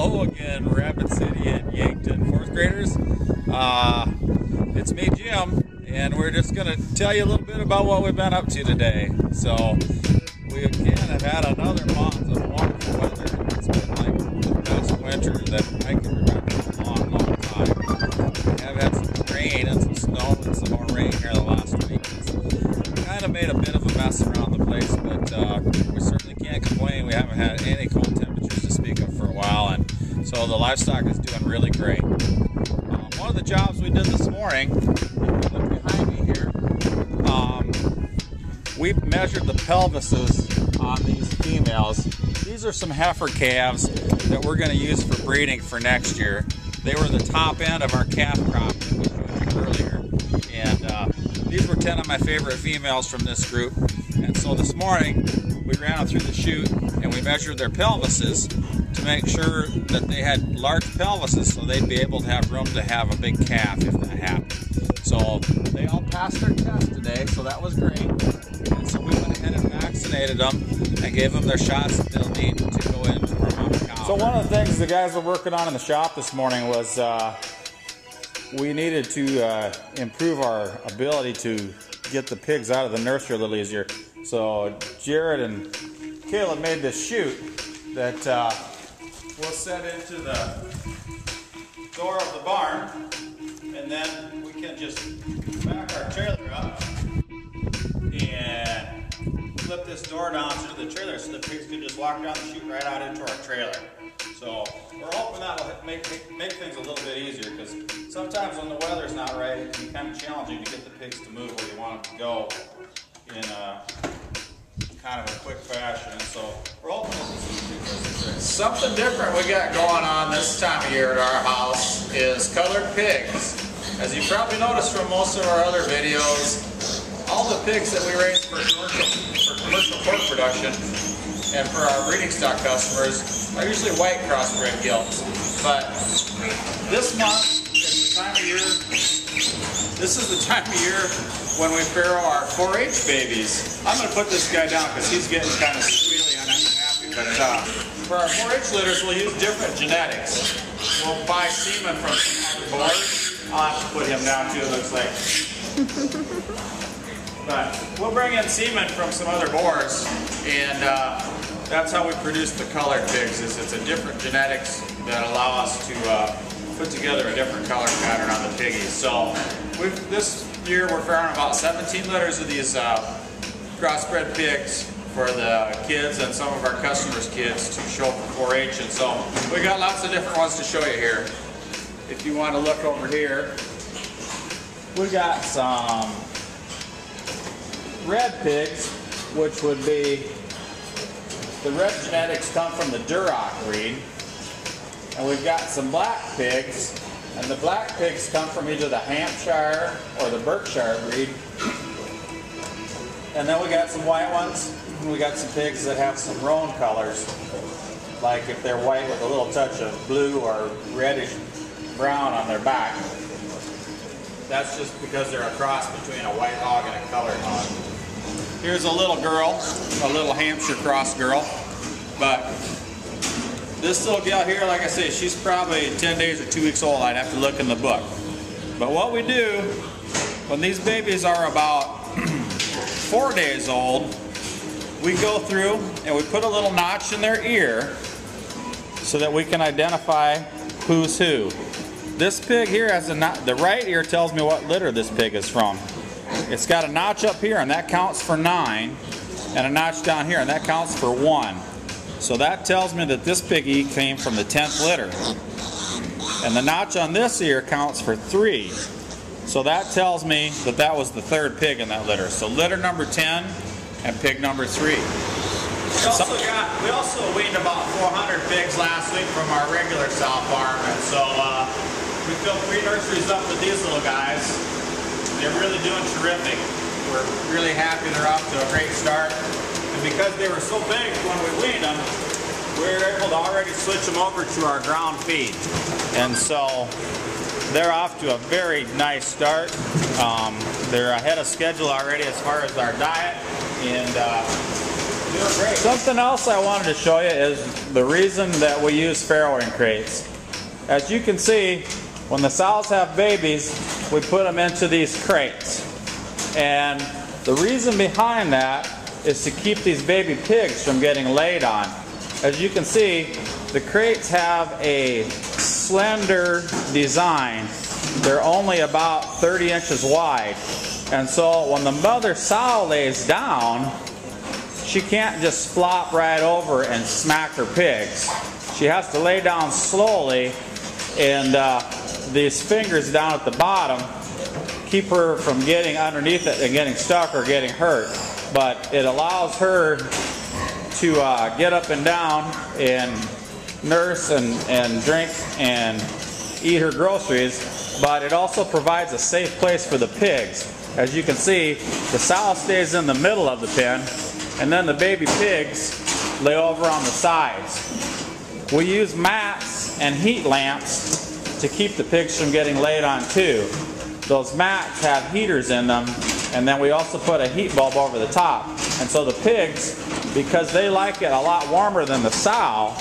Hello again, Rapid City and Yankton 4th graders. It's me, Jim, and we're just going to tell you a little bit about what we've been up to today. So, we again have had another month of wonderful weather. It's been like the best winter that I can remember in a long, long time. We have had some rain and some snow and some more rain here the last week. It's kind of made a bit of a mess around the place, but we certainly can't complain. We haven't had any cold temperatures to speak of for a while, and so the livestock is doing really great. One of the jobs we did this morning, if you look behind me here, we measured the pelvises on these females. These are some heifer calves that we're going to use for breeding for next year. They were the top end of our calf crop that we showed you earlier, and these were 10 of my favorite females from this group. And so this morning we ran them through the chute and we measured their pelvises to make sure that they had large pelvises so they'd be able to have room to have a big calf if that happened. So they all passed their test today, so that was great. And so we went ahead and vaccinated them and gave them their shots that they'll need to go into our mama cow. So one of the things the guys were working on in the shop this morning was we needed to improve our ability to get the pigs out of the nursery a little easier. So Jared and Caleb made this chute that we'll set into the door of the barn, and then we can just back our trailer up and flip this door down to the trailer so the pigs can just walk down the chute right out into our trailer. So we're hoping that will make things a little bit easier, because sometimes when the weather's not right, it can be kind of challenging to get the pigs to move where you want them to go in a kind of a quick fashion. And so we're hoping that this will do. Something different we got going on this time of year at our house is colored pigs. As you probably noticed from most of our other videos, all the pigs that we raise for commercial pork production and for our breeding stock customers are usually white crossbred gilts. But this month is the time of year, this is the time of year when we farrow our 4-H babies. I'm going to put this guy down because he's getting kind of squealy and I'm happy. But for our 4-H litters, we'll use different genetics. We'll buy semen from some other boars. I'll have to put him down too, it looks like. But we'll bring in semen from some other boars, and that's how we produce the colored pigs. It's a different genetics that allow us to put together a different color pattern on the piggies. So this year we're farrowing about 17 litters of these crossbred pigs for the kids and some of our customers' kids to show for 4-H. And so we got lots of different ones to show you here. If you want to look over here, we got some red pigs, which would be, the red genetics come from the Duroc breed. And we've got some black pigs, and the black pigs come from either the Hampshire or the Berkshire breed. And then we got some white ones, and we got some pigs that have some roan colors, like if they're white with a little touch of blue or reddish brown on their back. That's just because they're a cross between a white hog and a colored hog. Here's a little girl, a little Hampshire cross girl. But this little gal here, like I say, she's probably 10 days or 2 weeks old. I'd have to look in the book. But what we do, when these babies are about 4 days old, we go through and we put a little notch in their ear so that we can identify who's who. This pig here has the right ear tells me what litter this pig is from. It's got a notch up here, and that counts for 9, and a notch down here, and that counts for 1. So that tells me that this piggy came from the 10th litter. And the notch on this ear counts for 3. So that tells me that that was the 3rd pig in that litter. So litter number 10 and pig number 3. We also weaned about 400 pigs last week from our regular sow farm, and so we filled 3 nurseries up with these little guys. They're really doing terrific. We're really happy they're off to a great start. And because they were so big when we weaned them, we were able to already switch them over to our ground feed. And so they're off to a very nice start. They're ahead of schedule already as far as our diet. And Doing great. Something else I wanted to show you is the reason that we use farrowing crates. As you can see, when the sows have babies, we put them into these crates. And the reason behind that is to keep these baby pigs from getting laid on. As you can see, the crates have a slender design. They're only about 30 inches wide. And so when the mother sow lays down, she can't just flop right over and smack her pigs. She has to lay down slowly, and these fingers down at the bottom keep her from getting underneath it and getting stuck or getting hurt. But it allows her to get up and down and nurse and drink and eat her groceries, but it also provides a safe place for the pigs. As you can see, the sow stays in the middle of the pen, and then the baby pigs lay over on the sides. We use mats and heat lamps to keep the pigs from getting laid on too. Those mats have heaters in them, and then we also put a heat bulb over the top. And so the pigs, because they like it a lot warmer than the sow,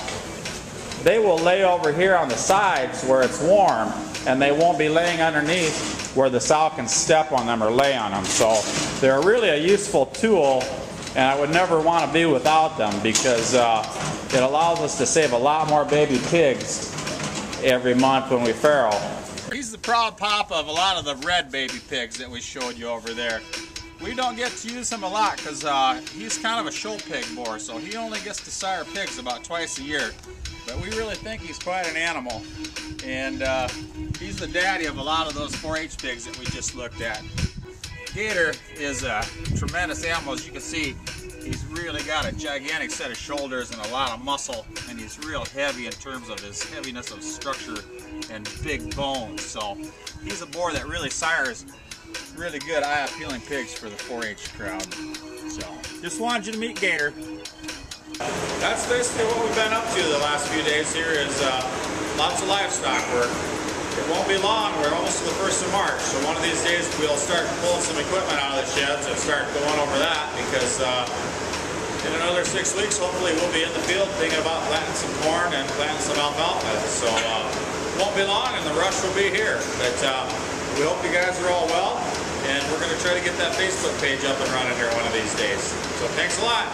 they will lay over here on the sides where it's warm, and they won't be laying underneath where the sow can step on them or lay on them. So they're really a useful tool, and I would never want to be without them, because it allows us to save a lot more baby pigs every month when we farrow. He's the proud papa of a lot of the red baby pigs that we showed you over there. We don't get to use him a lot because he's kind of a show pig boar, so he only gets to sire pigs about twice a year. But we really think he's quite an animal, and he's the daddy of a lot of those 4-H pigs that we just looked at. Gator is a tremendous animal. As you can see, he's really got a gigantic set of shoulders and a lot of muscle, and he's real heavy in terms of his heaviness of structure and big bones. So he's a boar that really sires really good eye-appealing pigs for the 4-H crowd. So just wanted you to meet Gator. That's basically what we've been up to the last few days here, is lots of livestock work. It won't be long, we're almost to the 1st of March, so one of these days we'll start pulling some equipment out of the sheds and start going over that, because in another 6 weeks hopefully we'll be in the field thinking about planting some corn and planting some alfalfa. So it won't be long and the rush will be here. But we hope you guys are all well, and we're going to try to get that Facebook page up and running here one of these days. So thanks a lot.